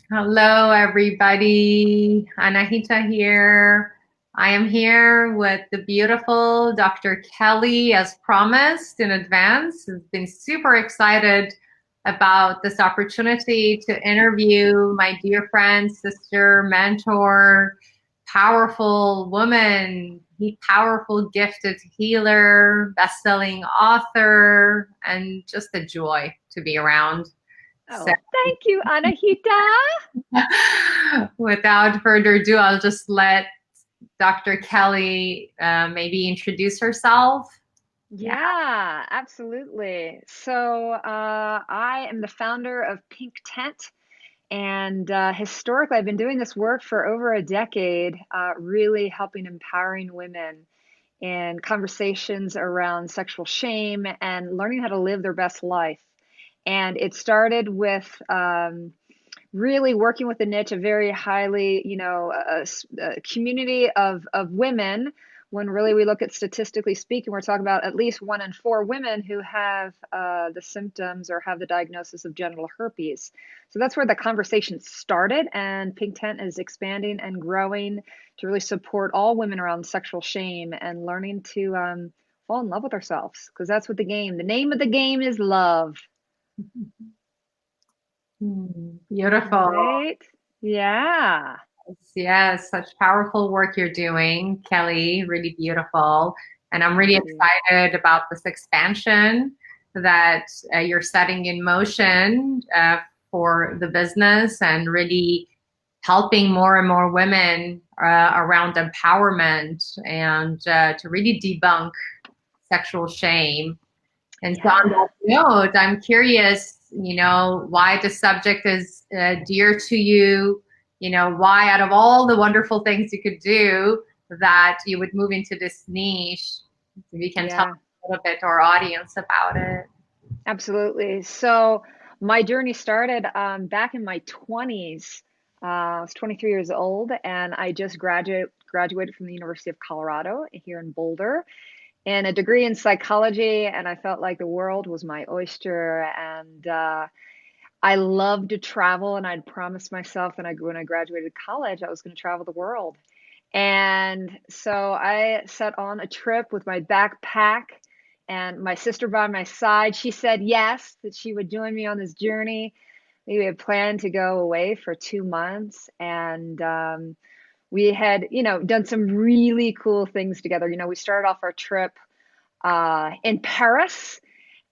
Hello, everybody. Anahita here. I am here with the beautiful Dr. Kelly, as promised in advance. I've been super excited about this opportunity to interview my dear friend, sister, mentor, powerful woman, powerful, gifted healer, best-selling author, and just a joy to be around. So Oh, thank you, Anahita. without further ado, I'll just let Dr. Kelly maybe introduce herself. Yeah. Yeah, absolutely. I am the founder of Pink Tent, and historically, I've been doing this work for over a decade, really helping empowering women in conversations around sexual shame and learning how to live their best life. And it started with really working with a niche, a very highly, a community of women. When really we look at statistically speaking, we're talking about at least 1 in 4 women who have the symptoms or have the diagnosis of genital herpes. So that's where the conversation started, and Pink Tent is expanding and growing to really support all women around sexual shame and learning to fall in love with ourselves, because that's what the name of the game is love. Beautiful. Right? Yeah. Yes, such powerful work you're doing, Kelly. Really beautiful. And I'm really Thank you. excited about this expansion that you're setting in motion for the business and really helping more and more women around empowerment and to really debunk sexual shame. And so, on Yeah. that note, I'm curious, why the subject is dear to you, why out of all the wonderful things you could do that you would move into this niche. If you can tell Yeah. a little bit to our audience about it. Absolutely. So my journey started back in my 20s. I was 23 years old, and I just graduated from the University of Colorado here in Boulder and a degree in psychology. And I felt like the world was my oyster. And I loved to travel. And I'd promised myself that when I graduated college, I was going to travel the world. And so I set on a trip with my backpack and my sister by my side. She said yes, that she would join me on this journey. We had planned to go away for 2 months, and we had, done some really cool things together. We started off our trip in Paris,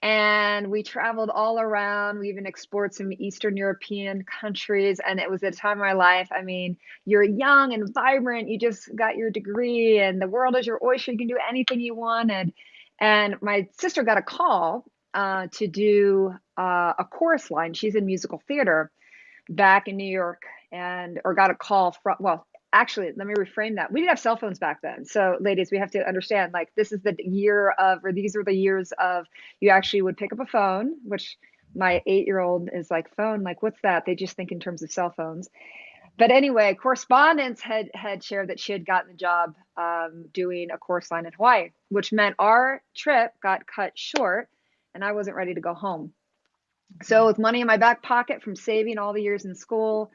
and we traveled all around. We even explored some Eastern European countries, and it was a time of my life. I mean, you're young and vibrant. You just got your degree, and the world is your oyster. You can do anything you wanted. And my sister got a call to do a chorus line. She's in musical theater back in New York, and or got a call from, well, actually, let me reframe that. We didn't have cell phones back then. So ladies, we have to understand, like, this is the year of, or these are the years of, you actually would pick up a phone, which my 8-year-old is like, phone, like, what's that? They just think in terms of cell phones. But anyway, correspondence had shared that she had gotten the job doing a course line in Hawaii, which meant our trip got cut short, and I wasn't ready to go home. So with money in my back pocket from saving all the years in school,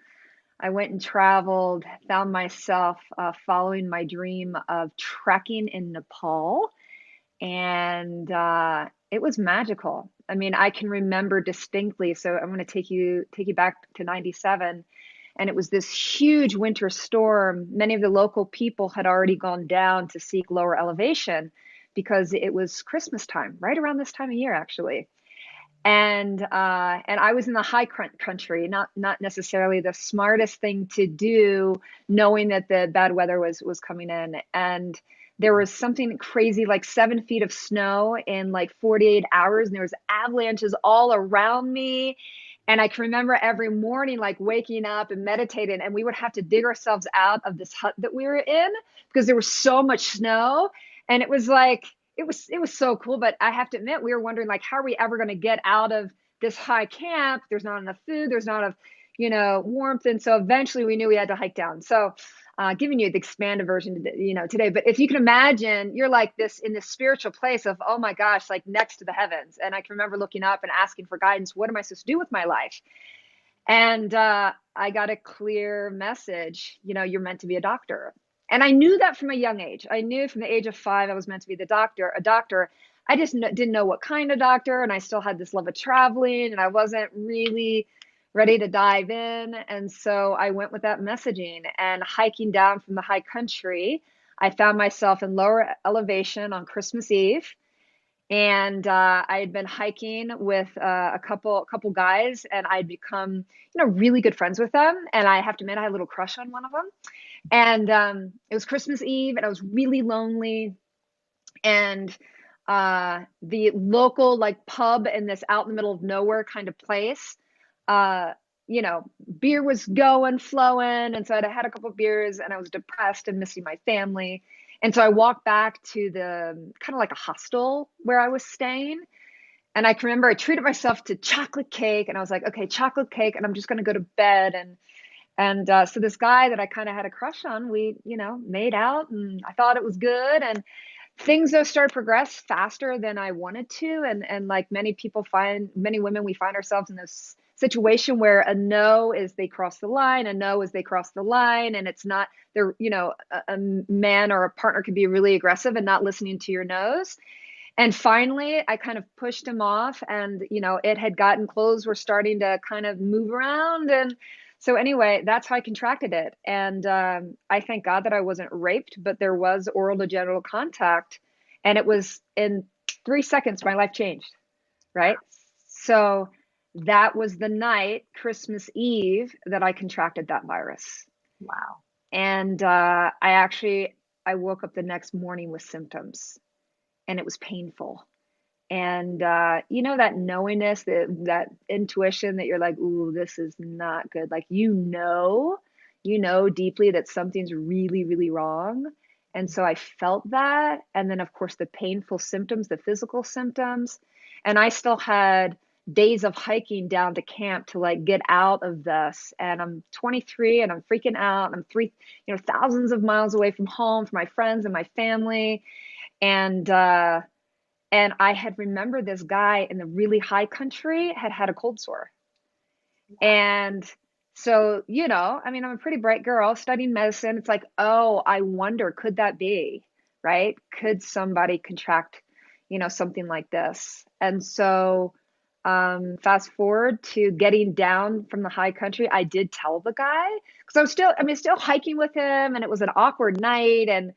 I went and traveled, found myself following my dream of trekking in Nepal, and it was magical. I mean, I can remember distinctly. So I'm going to take you back to '97, and it was this huge winter storm. Many of the local people had already gone down to seek lower elevation because it was Christmas time, right around this time of year, actually. And I was in the high country, not necessarily the smartest thing to do, knowing that the bad weather was coming in. And there was something crazy, like 7 feet of snow in like 48 hours, and there was avalanches all around me. And I can remember every morning like waking up and meditating, and we would have to dig ourselves out of this hut that we were in because there was so much snow. And it was like, it was so cool. But I have to admit, we were wondering, like, how are we ever going to get out of this high camp? There's not enough food, there's not enough, warmth. And so eventually we knew we had to hike down. So giving you the expanded version, today. But if you can imagine, you're like this in this spiritual place of, oh my gosh, like next to the heavens. And I can remember looking up and asking for guidance. What am I supposed to do with my life? And I got a clear message, you're meant to be a doctor. And I knew that from a young age. I knew from the age of 5 I was meant to be a doctor. I just didn't know what kind of doctor, and I still had this love of traveling, and I wasn't really ready to dive in. And so I went with that messaging, and hiking down from the high country, I found myself in lower elevation on Christmas Eve, and I had been hiking with a couple guys, and I'd become really good friends with them. And I have to admit, I had a little crush on one of them. And it was Christmas Eve, and I was really lonely. And the local like pub in this out in the middle of nowhere kind of place, uh, beer was going, flowing, and so I'd had a couple of beers, and I was depressed and missing my family. And so I walked back to the kind of like a hostel where I was staying. And I can remember I treated myself to chocolate cake, and I was like, okay, chocolate cake, and I'm just going to go to bed. And so this guy that I kind of had a crush on, we, made out, and I thought it was good. And things though started to progress faster than I wanted to. And like many women, we find ourselves in this situation where a no is they cross the line, a no is they cross the line, and it's not they're, a man or a partner could be really aggressive and not listening to your no's. And finally, I kind of pushed him off, and it had gotten clothes were starting to kind of move around. And so anyway, that's how I contracted it. And I thank God that I wasn't raped, but there was oral to genital contact, and it was in 3 seconds my life changed. Right. So that was the night, Christmas Eve, that I contracted that virus. Wow. And I woke up the next morning with symptoms, and it was painful. And that knowingness, that intuition that you're like, ooh, this is not good. Like, deeply that something's really, really wrong. And so I felt that. And then, of course, the painful symptoms, the physical symptoms. And I still had days of hiking down to camp to like get out of this. And I'm 23 and I'm freaking out. I'm thousands of miles away from home, from my friends and my family. And I had remembered this guy in the really high country had a cold sore. And so, I'm a pretty bright girl studying medicine. It's like, oh, I wonder, could that be, right? Could somebody contract, something like this? And so, fast forward to getting down from the high country, I did tell the guy because still hiking with him, and it was an awkward night. And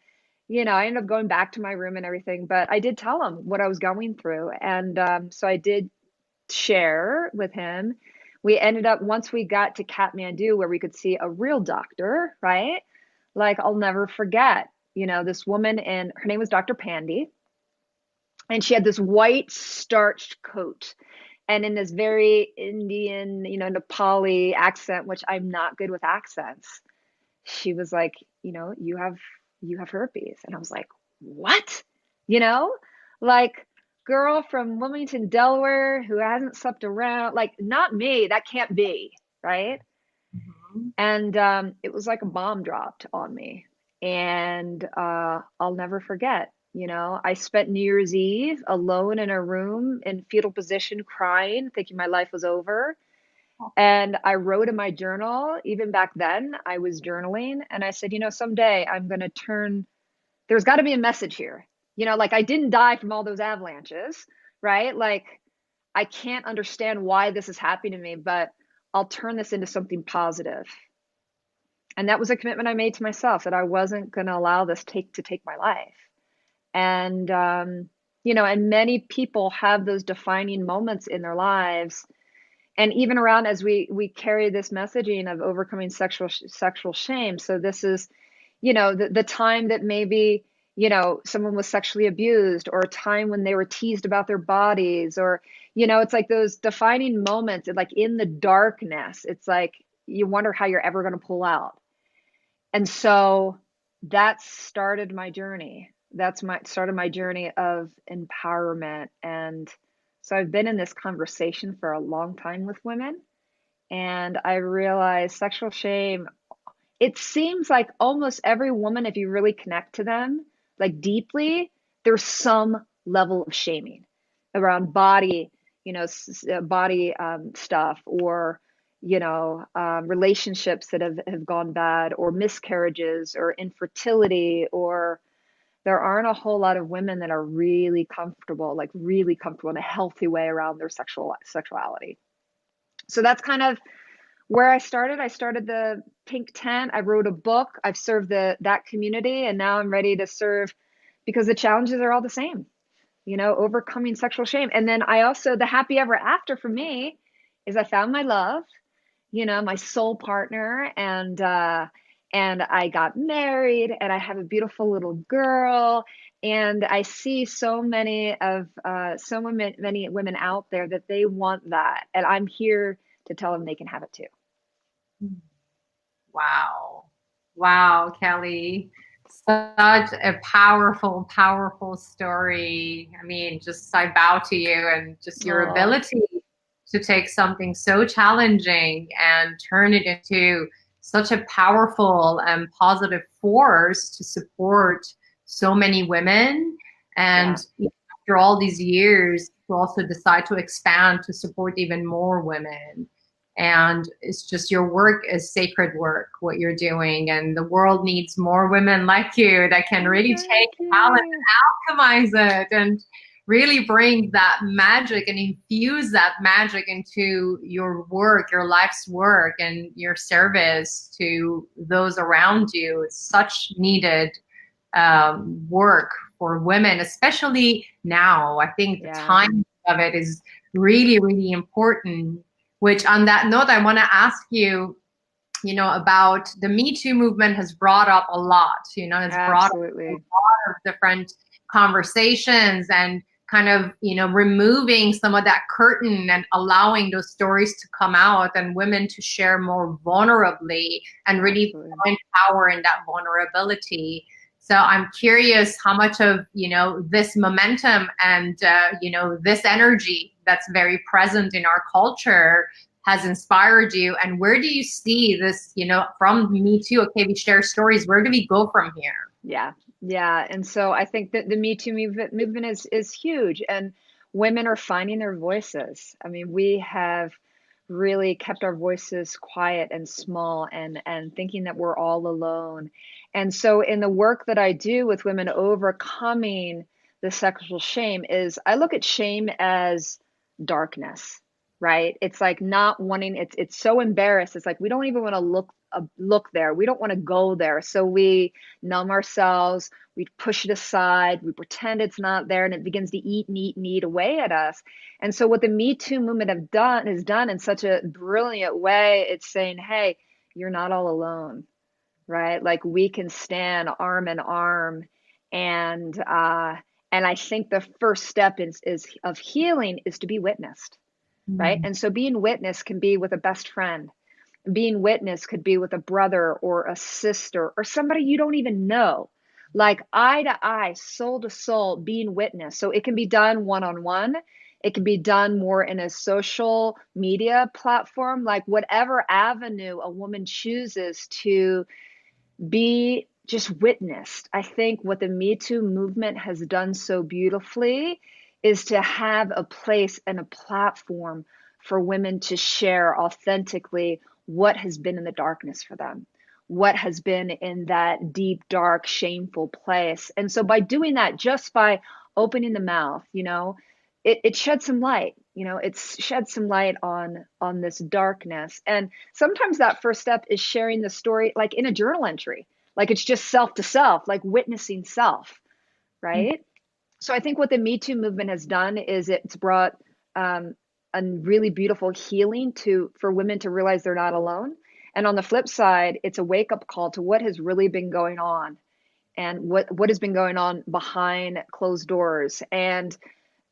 I ended up going back to my room and everything, but I did tell him what I was going through. And so I did share with him. We ended up, once we got to Kathmandu, where we could see a real doctor, right? Like, I'll never forget, this woman, and her name was Dr. Pandy, and she had this white starched coat. And in this very Indian, Nepali accent, which I'm not good with accents, she was like, you have herpes. And I was like, what? You know, like, girl from Wilmington, Delaware, who hasn't slept around, like, not me, that can't be, right? Mhm. And it was like a bomb dropped on me. And I'll never forget, I spent New Year's Eve alone in a room in fetal position, crying, thinking my life was over. And I wrote in my journal, even back then, I was journaling, and I said, someday I'm going to there's got to be a message here. Like, I didn't die from all those avalanches, right? Like, I can't understand why this is happening to me, but I'll turn this into something positive. And that was a commitment I made to myself, that I wasn't going to allow this to take my life. And, and many people have those defining moments in their lives. And even around as we carry this messaging of overcoming sexual shame. So this is, the time that maybe, someone was sexually abused, or a time when they were teased about their bodies, or, it's like those defining moments, like in the darkness, it's like you wonder how you're ever going to pull out. And so that started my journey. Started my journey of empowerment. And so I've been in this conversation for a long time with women, and I realized sexual shame, it seems like almost every woman, if you really connect to them, like deeply, there's some level of shaming around body, body stuff, or relationships that have gone bad, or miscarriages, or infertility, or there aren't a whole lot of women that are really comfortable in a healthy way around their sexuality. So that's kind of where I started. I started the Pink Tent. I wrote a book. I've served that community, and now I'm ready to serve because the challenges are all the same, overcoming sexual shame. And then the happy ever after for me is I found my love, my soul partner, and I got married, and I have a beautiful little girl. And I see many women out there that they want that, and I'm here to tell them they can have it too. Wow. Wow, Kelly. Such a powerful, powerful story. I mean, just I bow to you and just your Oh, ability to take something so challenging and turn it into such a powerful and positive force to support so many women. And yeah, after all these years, to also decide to expand to support even more women. And it's just your work is sacred work, what you're doing. And the world needs more women like you that can oh, really thank take talent you. and alchemize it and really bring that magic and infuse that magic into your work, your life's work, and your service to those around you. It's such needed work for women, especially now. I think the Yeah, time of it is really, really important. Which, on that note, I want to ask you, about the Me Too movement has brought up a lot, has brought up a absolutely. lot of different conversations and kind of, removing some of that curtain and allowing those stories to come out and women to share more vulnerably and really Absolutely. find power in that vulnerability. So I'm curious how much of, this momentum and, this energy that's very present in our culture has inspired you, and where do you see this, from Me Too? Okay, we share stories. Where do we go from here? Yeah. Yeah. And so I think that the Me Too movement is huge, and women are finding their voices. I mean, we have really kept our voices quiet and small, and thinking that we're all alone. And so in the work that I do with women overcoming the sexual shame, is I look at shame as darkness, right? It's like not wanting, it's so embarrassed. It's like we don't even want to look there. We don't want to go there. So we numb ourselves, we push it aside, we pretend it's not there, and it begins to eat and eat and eat away at us. And so what the Me Too movement has done in such a brilliant way, it's saying, hey, you're not all alone, right? Like we can stand arm in arm. And and I think the first step is of healing is to be witnessed, right? Mm. And so being witnessed can be with a best friend. Being witness could be with a brother or a sister or somebody you don't even know, like eye to eye, soul to soul, being witness. So it can be done one on one. It can be done more in a social media platform, like whatever avenue a woman chooses to be just witnessed. I think what the Me Too movement has done so beautifully is to have a place and a platform for women to share authentically what has been in the darkness for them, what has been in that deep, dark, shameful place. And so by doing that, just by opening the mouth, it sheds some light. It's shed some light on this darkness. And sometimes that first step is sharing the story, like in a journal entry, like it's just self to self, like witnessing self, right? So I think what the Me Too movement has done is it's brought a really beautiful healing to for women to realize they're not alone. And on the flip side, it's a wake up call to what has really been going on, and what has been going on behind closed doors. And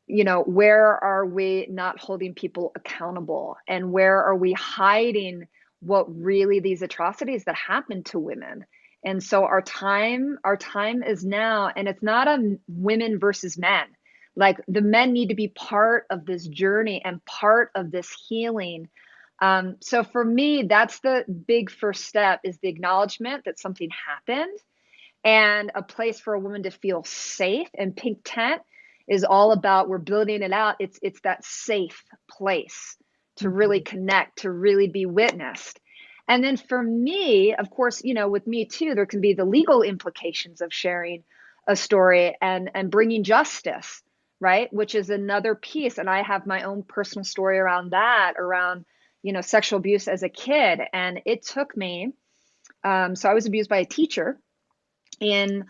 where are we not holding people accountable, and where are we hiding what really these atrocities that happen to women? And so our time is now, and it's not a women versus men. Like the men need to be part of this journey and part of this healing. So for me, that's the big first step, is the acknowledgement that something happened, and a place for a woman to feel safe. And Pink Tent is all about, we're building it out. It's that safe place to really connect, to really be witnessed. And then for me, of course, with Me Too, there can be the legal implications of sharing a story and bringing justice, right? Which is another piece. And I have my own personal story around that, around, sexual abuse as a kid. And it took me, so I was abused by a teacher in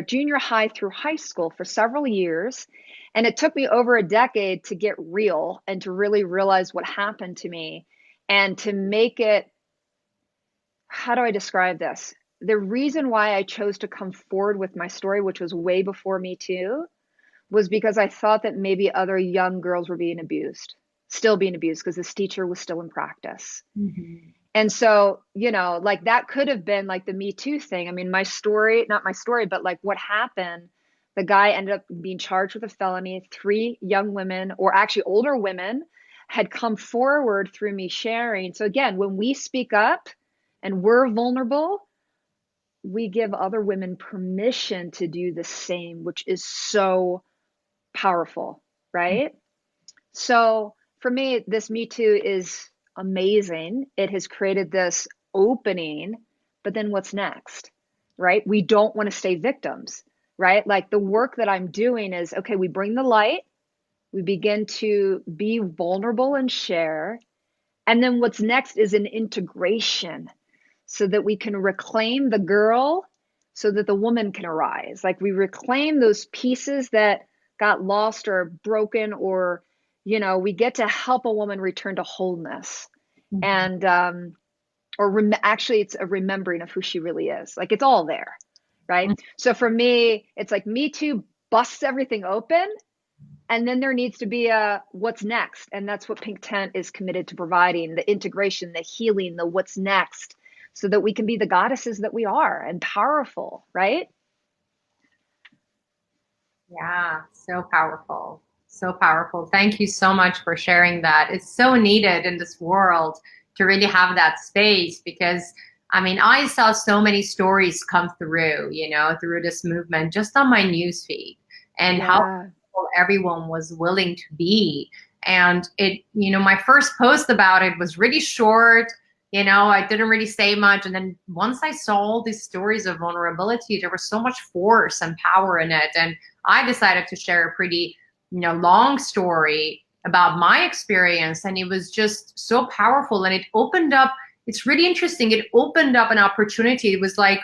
junior high through high school for several years. And it took me over a decade to get real and to really realize what happened to me and to make it, how do I describe this? The reason why I chose to come forward with my story, which was way before Me Too, was because I thought that maybe other young girls were being abused, still being abused, because this teacher was still in practice. Mm-hmm. And so, like that could have been like the Me Too thing. I mean, my story, not my story, but like what happened, the guy ended up being charged with a felony. 3 young women, or actually older women, had come forward through me sharing. So again, when we speak up and we're vulnerable, we give other women permission to do the same, which is so powerful, right? So for me, this Me Too is amazing. It has created this opening, but then what's next, right? We don't want to stay victims, right? Like the work that I'm doing is, okay, we bring the light, we begin to be vulnerable and share. And then what's next is an integration so that we can reclaim the girl so that the woman can arise. Like we reclaim those pieces that got lost or broken, or, we get to help a woman return to wholeness. And, actually, it's a remembering of who she really is. Like it's all there. Right. So for me, it's like Me Too busts everything open. And then there needs to be a what's next. And that's what Pink Tent is committed to providing: the integration, the healing, the what's next, so that we can be the goddesses that we are and powerful, right? Yeah, so powerful. So powerful. Thank you so much for sharing that. It's so needed in this world to really have that space because I mean, I saw so many stories come through, through this movement just on my newsfeed and how Yeah. everyone was willing to be. And my first post about it was really short. I didn't really say much. And then once I saw all these stories of vulnerability, there was so much force and power in it. And I decided to share a pretty, long story about my experience. And it was just so powerful. And it opened up, it's really interesting. It opened up an opportunity. It was like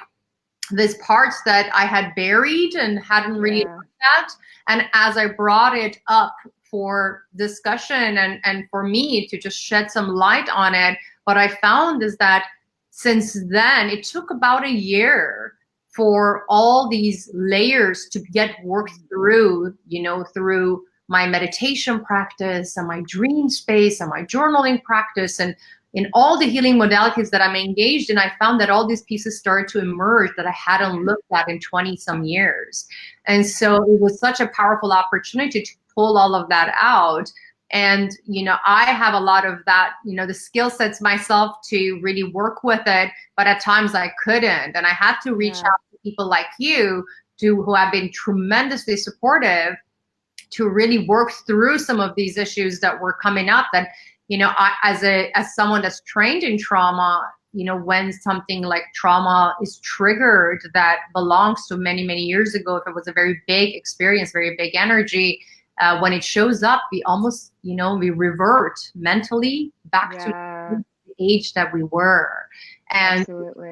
these parts that I had buried and hadn't really Yeah. looked at. And as I brought it up for discussion and for me to just shed some light on it, what I found is that since then, it took about a year for all these layers to get worked through, through my meditation practice and my dream space and my journaling practice and in all the healing modalities that I'm engaged in, I found that all these pieces started to emerge that I hadn't looked at in 20 some years. And so it was such a powerful opportunity to pull all of that out. And, I have a lot of that, the skill sets myself to really work with it, but at times I couldn't. And I had to reach out to people like you who have been tremendously supportive to really work through some of these issues that were coming up that as someone that's trained in trauma, when something like trauma is triggered that belongs to many, many years ago, if it was a very big experience, very big energy, when it shows up, we almost, we revert mentally back to Yeah. the age that we were. And Absolutely.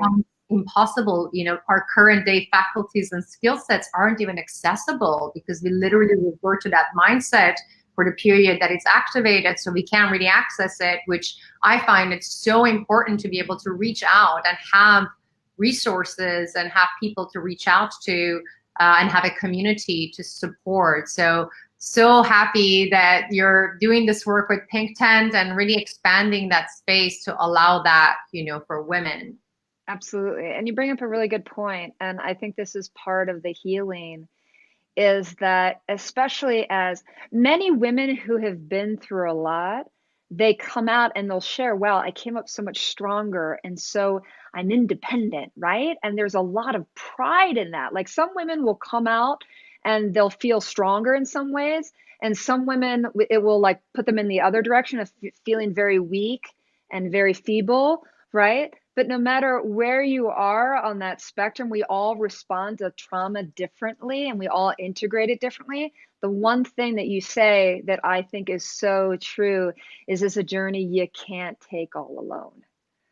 impossible, our current day faculties and skill sets aren't even accessible because we literally revert to that mindset for the period that it's activated, so we can't really access it, which I find it's so important to be able to reach out and have resources and have people to reach out to and have a community to support. So happy that you're doing this work with Pink Tent and really expanding that space to allow that, for women. Absolutely. And you bring up a really good point. And I think this is part of the healing, is that especially as many women who have been through a lot, they come out and they'll share, well, I came up so much stronger. And so I'm independent, right? And there's a lot of pride in that. Like some women will come out and they'll feel stronger in some ways. And some women, it will like put them in the other direction of feeling very weak and very feeble, right? But no matter where you are on that spectrum, we all respond to trauma differently and we all integrate it differently. The one thing that you say that I think is so true is it's a journey you can't take all alone.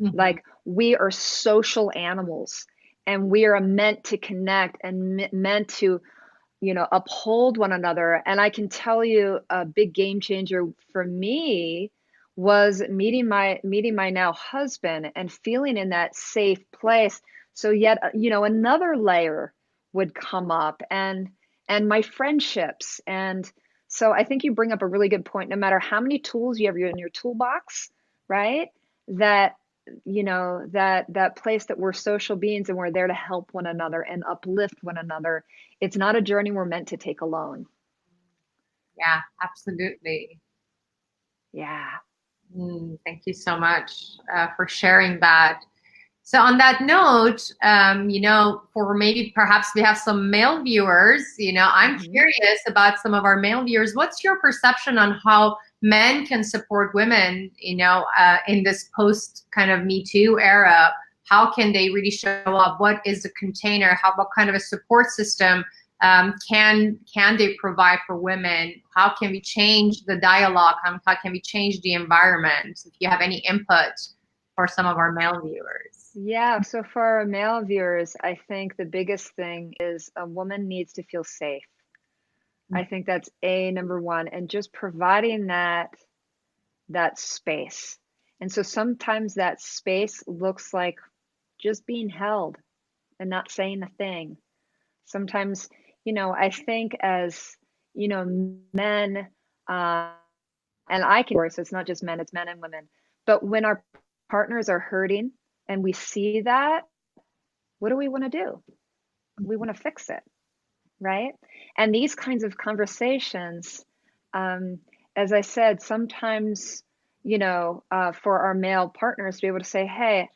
Mhm. Like we are social animals and we are meant to connect and meant to, uphold one another. And I can tell you a big game changer for me was meeting my now husband and feeling in that safe place. So yet, another layer would come up and my friendships. And so I think you bring up a really good point. No matter how many tools you have in your toolbox, right? That that place that we're social beings and we're there to help one another and uplift one another. It's not a journey we're meant to take alone. Yeah, absolutely. Yeah. Thank you so much for sharing that. So on that note, for maybe perhaps we have some male viewers, I'm Hmm. curious about some of our male viewers. What's your perception on how men can support women, in this post kind of Me Too era? How can they really show up? What is the container? What kind of a support system can they provide for women? How can we change the dialogue? How can we change the environment? If you have any input for some of our male viewers. Yeah. So for our male viewers, I think the biggest thing is a woman needs to feel safe. I think that's a number one, and just providing that space. And so sometimes that space looks like just being held and not saying a thing. Sometimes, I think as, men, uh, and I can, so it's not just men, it's men and women. But when our partners are hurting and we see that, what do we want to do? We want to fix it, right? And these kinds of conversations, um, as I said, sometimes, for our male partners to be able to say, hey,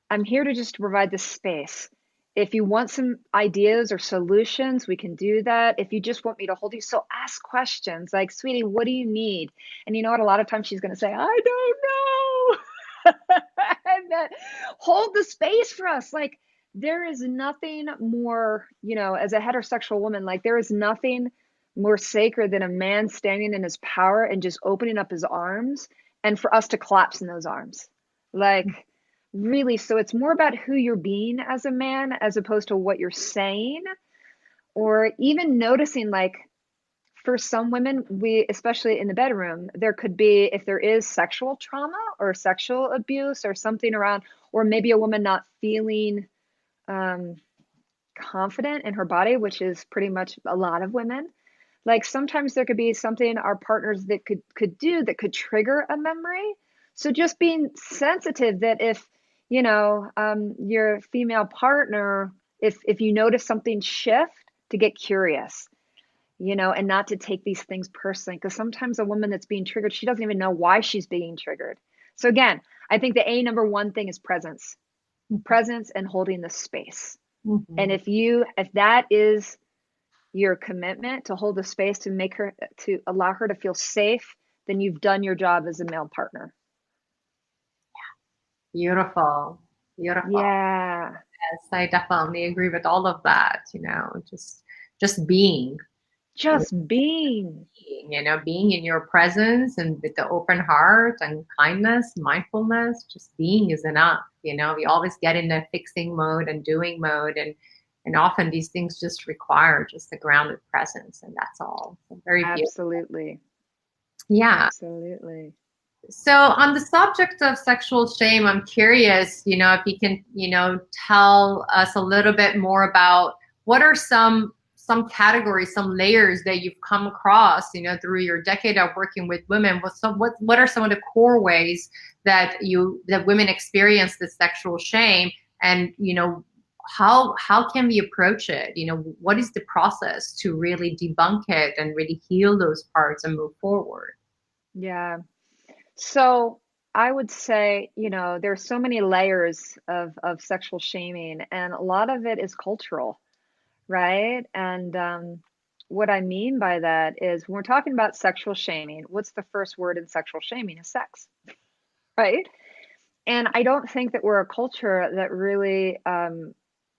I'm here to just provide this space. If you want some ideas or solutions, we can do that. If you just want me to hold you, so ask questions like, sweetie, what do you need? And you know what? A lot of times she's going to say, I don't know. And that hold the space for us. Like, there is nothing more, as a heterosexual woman, like, there is nothing more sacred than a man standing in his power and just opening up his arms and for us to collapse in those arms. Like, really, so it's more about who you're being as a man as opposed to what you're saying, or even noticing, like, for some women, we, especially in the bedroom, there could be, if there is sexual trauma or sexual abuse or something around, or maybe a woman not feeling um, confident in her body, which is pretty much a lot of women. Like sometimes there could be something our partners that could do that could trigger a memory. So just being sensitive that if your female partner, if you notice something shift, to get curious, and not to take these things personally, because sometimes a woman that's being triggered, she doesn't even know why she's being triggered. So again, I think the number one thing is presence and holding the space. And Mhm. if that is your commitment to hold the space to make her, to allow her to feel safe, then you've done your job as a male partner. Beautiful. Beautiful. Yeah, Yes, I definitely agree with all of that, just being, you know, just being. being in your presence and with the open heart and kindness, mindfulness, just being is enough. We always get in the fixing mode and doing mode and often these things just require just a grounded presence and that's all. So very beautiful. Absolutely. Yeah. Absolutely. So on the subject of sexual shame, I'm curious, if you can, tell us a little bit more about what are some categories, some layers that you've come across, through your decade of working with women. What are some of the core ways that women experience this sexual shame, and how can we approach it? What is the process to really debunk it and really heal those parts and move forward? Yeah. So I would say, there's so many layers of sexual shaming, and a lot of it is cultural, right? And what I mean by that is when we're talking about sexual shaming, what's the first word in sexual shaming is sex, right? And I don't think that we're a culture that really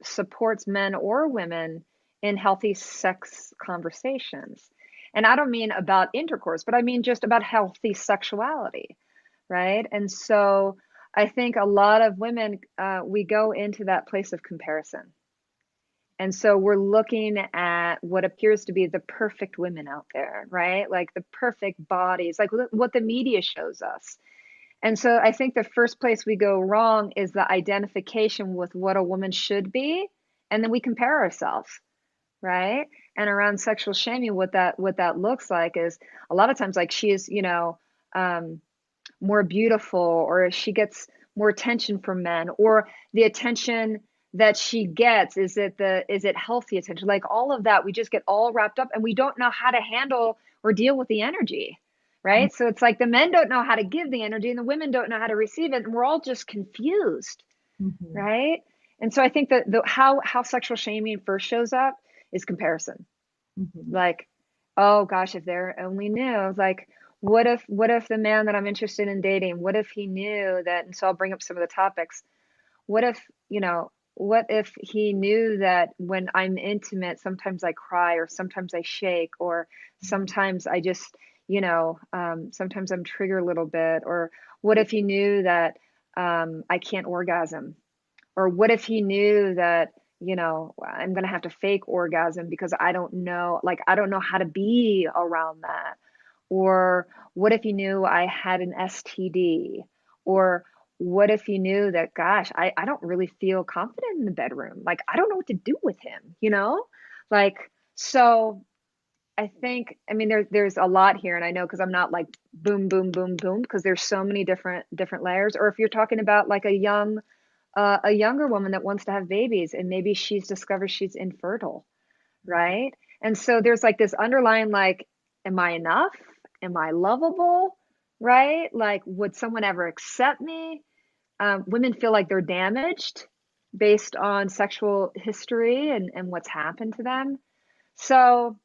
supports men or women in healthy sex conversations. And I don't mean about intercourse, but I mean just about healthy sexuality, right? And so I think a lot of women, we go into that place of comparison. And so we're looking at what appears to be the perfect women out there, right? Like the perfect bodies, like what the media shows us. And so I think the first place we go wrong is the identification with what a woman should be, and then we compare ourselves, right? And around sexual shaming, what that looks like is a lot of times like she is, um, more beautiful, or she gets more attention from men, or the attention that she gets, is it healthy attention? Like all of that, we just get all wrapped up and we don't know how to handle or deal with the energy, right? So it's like the men don't know how to give the energy and the women don't know how to receive it, and we're all just confused, Mhm. right? And so I think that how sexual shaming first shows up is comparison. Mhm. Like, oh gosh, if they only knew, like, what if the man that I'm interested in dating, what if he knew that? And so I'll bring up some of the topics. What if, what if he knew that when I'm intimate, sometimes I cry, or sometimes I shake, or sometimes I just, sometimes I'm triggered a little bit, or what if he knew that I can't orgasm? Or what if he knew that, I'm going to have to fake orgasm because I don't know, like, I don't know how to be around that. Or what if he knew I had an STD? Or what if he knew that, gosh, I don't really feel confident in the bedroom? Like, I don't know what to do with him, you know? Like, so I think, I mean, there's a lot here, and I know because I'm not like boom, boom, boom, boom, because there's so many different layers. Or if you're talking about like a younger woman that wants to have babies and maybe she's discovered she's infertile, right? And so there's like this underlying, like, am I enough? Am I lovable? Right? Like, would someone ever accept me? Women feel like they're damaged based on sexual history and what's happened to them. So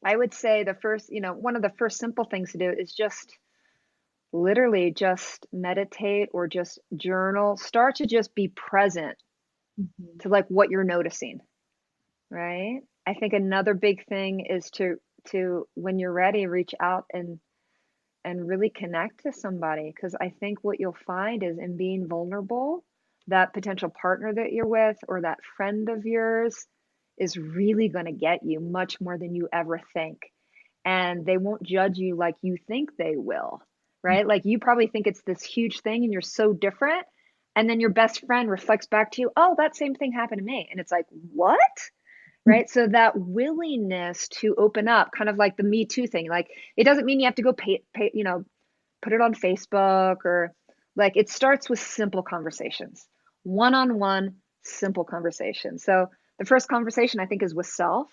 I would say the first, one of the first simple things to do is just literally just meditate or just journal. Start to just be present Mhm. to like what you're noticing, right? I think another big thing is to when you're ready, reach out and really connect to somebody, because I think what you'll find is in being vulnerable, that potential partner that you're with or that friend of yours is really going to get you much more than you ever think. And they won't judge you like you think they will, right? Like you probably think it's this huge thing and you're so different. And then your best friend reflects back to you, oh, that same thing happened to me. And it's like, what? Right? So that willingness to open up, kind of like the Me Too thing, like it doesn't mean you have to go pay, put it on Facebook, or like it starts with simple conversations, one-on-one, simple conversations. So the first conversation I think is with self,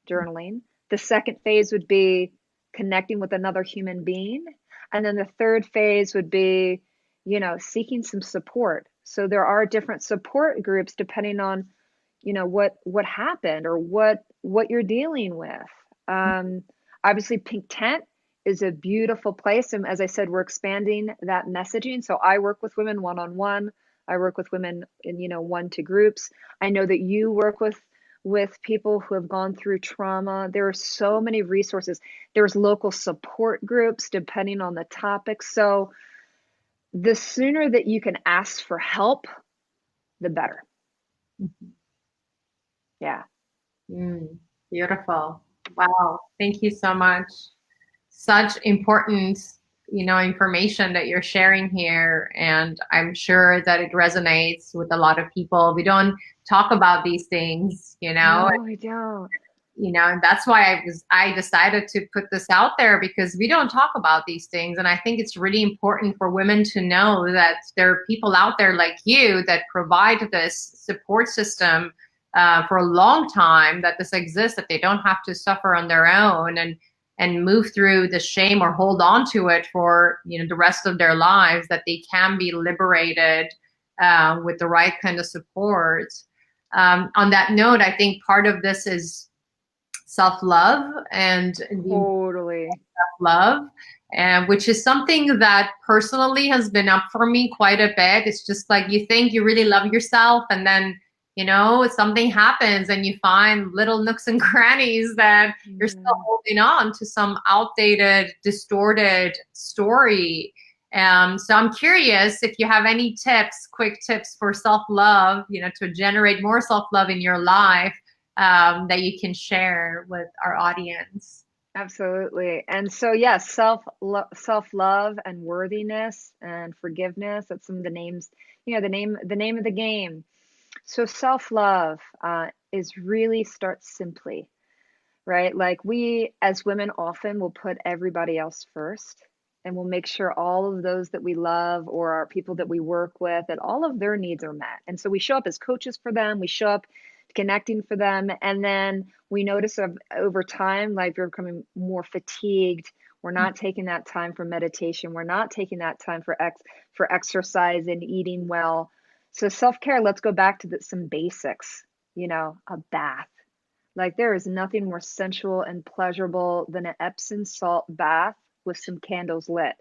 journaling. The second phase would be connecting with another human being. And then the third phase would be, seeking some support. So there are different support groups depending on, what happened or what you're dealing with. Um, Obviously, Pink Tent is a beautiful place, and as I said, we're expanding that messaging. So I work with women one-on-one. I work with women in, one to groups. I know that you work with people who have gone through trauma. There are so many resources. There's local support groups depending on the topic. So the sooner that you can ask for help, the better. Mhm. Yeah. Mm, beautiful. Wow. Thank you so much. Such important, information that you're sharing here. And I'm sure that it resonates with a lot of people. We don't talk about these things, No, I don't. and that's why I decided to put this out there, because we don't talk about these things. And I think it's really important for women to know that there are people out there like you that provide this support system for a long time, that this exists, that they don't have to suffer on their own and move through the shame or hold on to it for the rest of their lives, that they can be liberated with the right kind of support. On that note, I think part of this is self-love and the Totally. love, and which is something that personally has been up for me quite a bit. It's just like you think you really love yourself, and then something happens, and you find little nooks and crannies that you're still Mhm. holding on to some outdated, distorted story. So I'm curious if you have any tips, quick tips for self-love, to generate more self-love in your life, that you can share with our audience. Absolutely. And so, yes, self-love and worthiness and forgiveness, that's some of the names, the name of the game. So self-love is really starts simply, right? Like we as women often will put everybody else first, and we'll make sure all of those that we love or our people that we work with, that all of their needs are met. And so we show up as coaches for them, we show up connecting for them, and then we notice over time, like we're becoming more fatigued. We're not taking that time for meditation. We're not taking that time for exercise and eating well. So self-care, let's go back to some basics, a bath. Like there is nothing more sensual and pleasurable than an Epsom salt bath with some candles lit.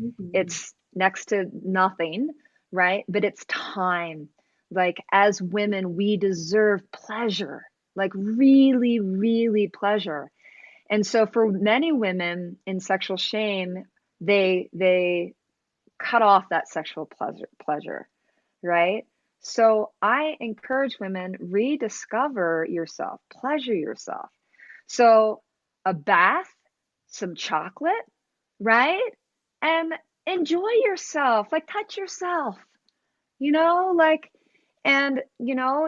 Mhm. It's next to nothing, right? But it's time. Like as women, we deserve pleasure, like really, really pleasure. And so for many women in sexual shame, they cut off that sexual pleasure, right? So I encourage women, rediscover yourself, pleasure yourself. So a bath, some chocolate, right? And enjoy yourself, like touch yourself, like, and,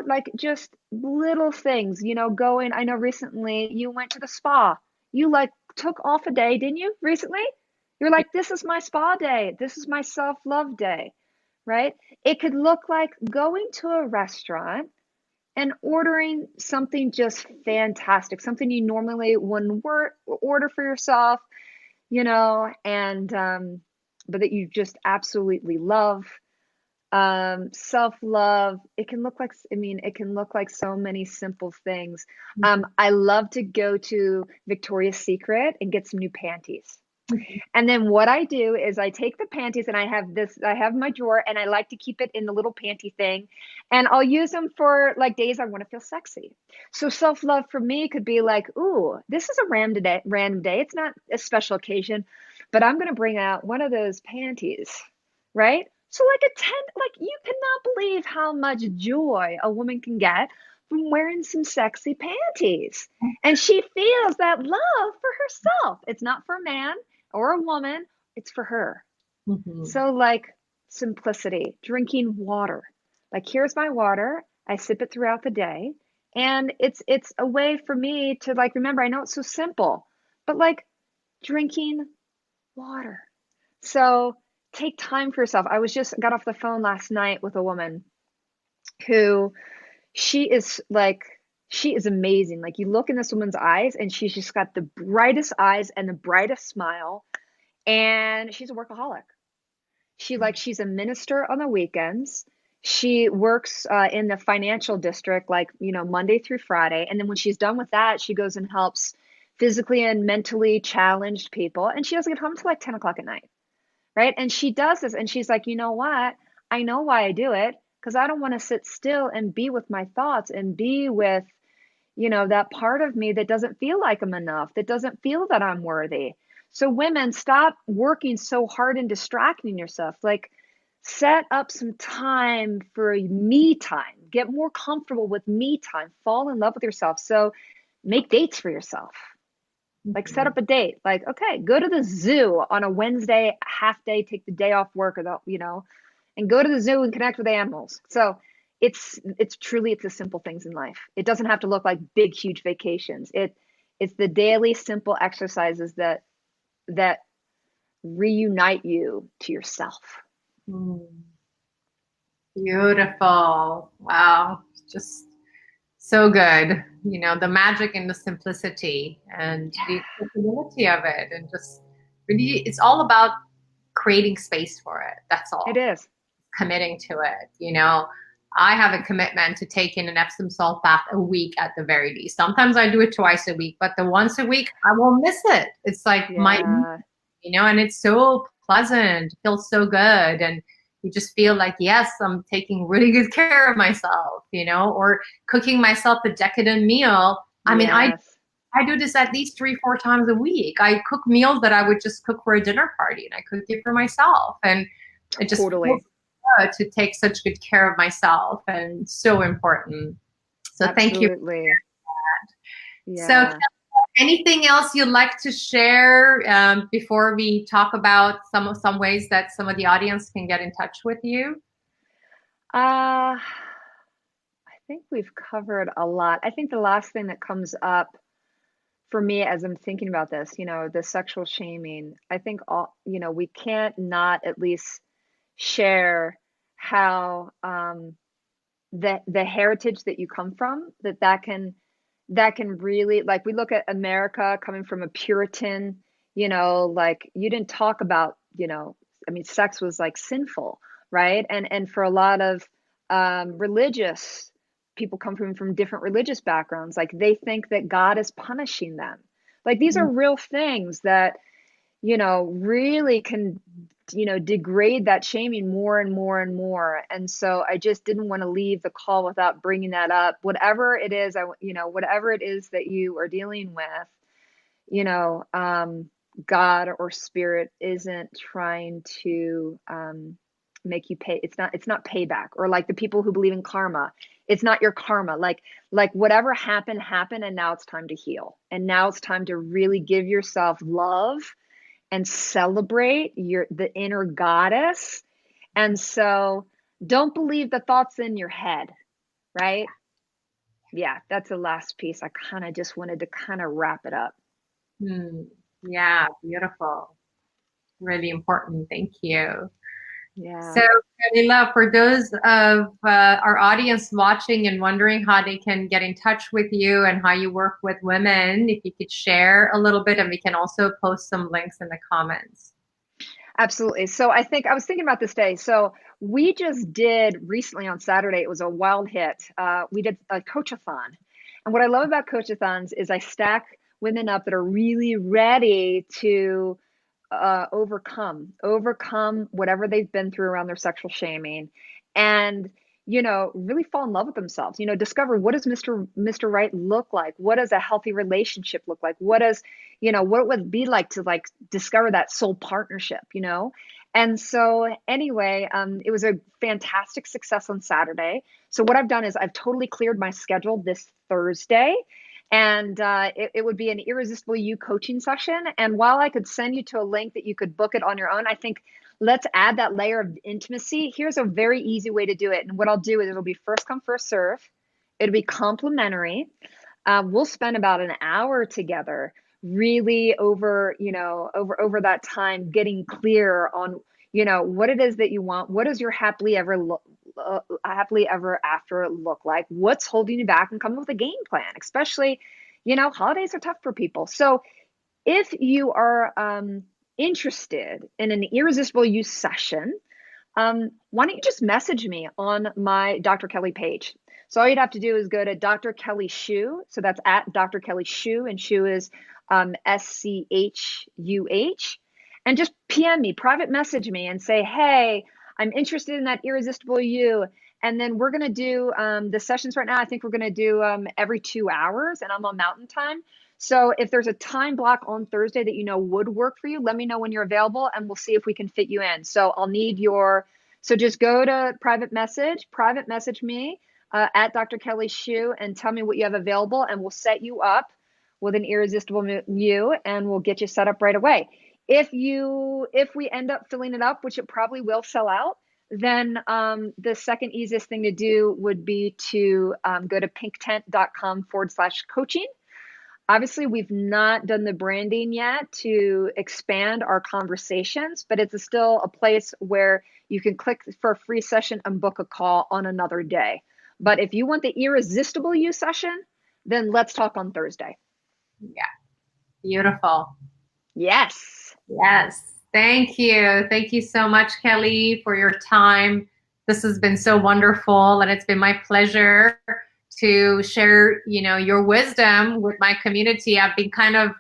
like just little things, going. I know recently you went to the spa. You like took off a day, didn't you, recently? You're like, this is my spa day. This is my self-love day, right? It could look like going to a restaurant and ordering something just fantastic, something you normally wouldn't order for yourself, and but that you just absolutely love. Self-love, it can look like, it can look like so many simple things. I love to go to Victoria's Secret and get some new panties. And then what I do is I take the panties and I have my drawer, and I like to keep it in the little panty thing. And I'll use them for like days I want to feel sexy. So self-love for me could be like, ooh, this is a random day. It's not a special occasion, but I'm going to bring out one of those panties, right? So like you cannot believe how much joy a woman can get from wearing some sexy panties. And she feels that love for herself. It's not for a man or a woman, it's for her. Mhm. So, like simplicity, drinking water. Like, here's my water. I sip it throughout the day. And it's a way for me to like remember, I know it's so simple, but like drinking water. So take time for yourself. I was just got off the phone last night with a woman who she is like she is amazing. Like you look in this woman's eyes and she's just got the brightest eyes and the brightest smile, and she's a workaholic. She's a minister on the weekends. She works in the financial district, like, Monday through Friday. And then when she's done with that, she goes and helps physically and mentally challenged people. And she doesn't get home till like 10 o'clock at night. Right. And she does this. And she's like, you know what? I know why I do it, because I don't want to sit still and be with my thoughts and be with, that part of me that doesn't feel like I'm enough, that doesn't feel that I'm worthy. So women, stop working so hard and distracting yourself. Like set up some time for me time. Get more comfortable with me time. Fall in love with yourself. So make dates for yourself. Like set Mhm. up a date. Like, okay, go to the zoo on a Wednesday, half day, take the day off work, or and go to the zoo and connect with animals. So it's the simple things in life. It doesn't have to look like big, huge vacations. It's the daily simple exercises that reunite you to yourself. Mm. Beautiful. Wow. Just so good. The magic and the simplicity and the accessibility of it. And just really, it's all about creating space for it. That's It all. is. Committing to it. I have a commitment to taking an Epsom salt bath a week at the very least. Sometimes I do it twice a week, but the once a week, I won't miss it. It's like my, Yeah. and it's so pleasant, feels so good. And you just feel like, yes, I'm taking really good care of myself, or cooking myself a decadent meal. I mean, Yes. I do this at least 3, 4 times a week. I cook meals that I would just cook for a dinner party, and I cook it for myself. And it just feels Totally. good to take such good care of myself, and so important. So thank you. Absolutely. So Yeah. anything else you'd like to share before we talk about some ways that some of the audience can get in touch with you? I think we've covered a lot. I think the last thing that comes up for me as I'm thinking about this, the sexual shaming, I think we can't not at least share how the heritage that you come from, that can really, like, we look at America coming from a Puritan, like, you didn't talk about, I mean, sex was like sinful, right? And for a lot of religious people, come from different religious backgrounds, like, they think that God is punishing them. Like, these are real things that really can, degrade that shaming more and more and more. And so I just didn't want to leave the call without bringing that up. Whatever it is that you are dealing with, you know, um, God or spirit isn't trying to make you pay. It's not payback, or like the people who believe in karma. It's not your karma. Like whatever happened, and now it's time to heal. And now it's time to really give yourself love and celebrate the inner goddess. And so don't believe the thoughts in your head, right? Yeah, that's the last piece. I kind of just wanted to kind of wrap it up. Hmm. Yeah, beautiful. Really important. Thank you. So, Yeah. Kalila, for those of our audience watching and wondering how they can get in touch with you and how you work with women, if you could share a little bit, and we can also post some links in the comments. Absolutely. So I think I was thinking about this day. So we just did recently on Saturday, it was a wild hit. We did a coachathon. And what I love about coachathons is I stack women up that are really ready to overcome whatever they've been through around their sexual shaming, and really fall in love with themselves. Discover, what does Mr. Right look like? What does a healthy relationship look like? What it would be like to, like, discover that soul partnership. And so anyway, it was a fantastic success on Saturday. So what I've done is I've totally cleared my schedule this Thursday, and it would be an Irresistible You coaching session. And while I could send you to a link that you could book it on your own, I think let's add that layer of intimacy. Here's a very easy way to do it. And what I'll do is it'll be first come, first serve. It'll be complimentary. We'll spend about an hour together, really over that time, getting clear on what it is that you want. What does your happily ever after look like? What's holding you back? And come up with a game plan. Especially, holidays are tough for people. So if you are interested in an Irresistible You session, why don't you just message me on my Dr. Kelly page? So all you'd have to do is go to Dr. Kelly Schuh. So that's at Dr. Kelly Schuh, and Schuh is SCHUH. And just PM me, private message me, and say, hey, I'm interested in that Irresistible You. And then we're going to do the sessions right now. I think we're going to do every 2 hours, and I'm on Mountain Time. So if there's a time block on Thursday that would work for you, let me know when you're available, and we'll see if we can fit you in. So I'll need so just go to private message me at Dr. Kelly Schuh, and tell me what you have available, and we'll set you up with an Irresistible You, and we'll get you set up right away. If we end up filling it up, which it probably will sell out, then the second easiest thing to do would be to go to pinktent.com/coaching. Obviously, we've not done the branding yet to expand our conversations, but it's still a place where you can click for a free session and book a call on another day. But if you want the Irresistible You session, then let's talk on Thursday. Yeah, beautiful. Yes. Yes. Thank you. Thank you so much, Kelly, for your time. This has been so wonderful, and it's been my pleasure to share, your wisdom with my community. I've been kind of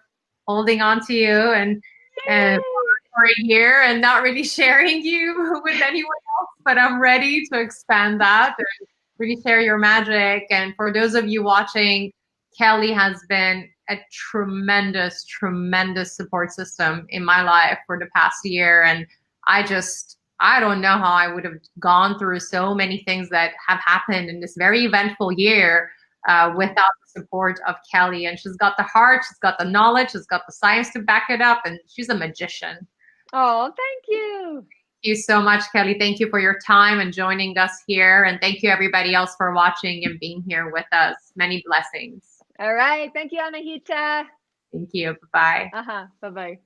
holding on to you and Yay! for a year and not really sharing you with anyone else, but I'm ready to expand that and really share your magic. And for those of you watching, Kelly has been a tremendous, tremendous support system in my life for the past year. And I don't know how I would have gone through so many things that have happened in this very eventful year without the support of Kelly. And she's got the heart, she's got the knowledge, she's got the science to back it up, and she's a magician. Oh, thank you. Thank you so much, Kelly. Thank you for your time and joining us here. And thank you, everybody else, for watching and being here with us. Many blessings. All right. Thank you, Anahita. Thank you. Bye bye. Uh-huh. Bye-bye.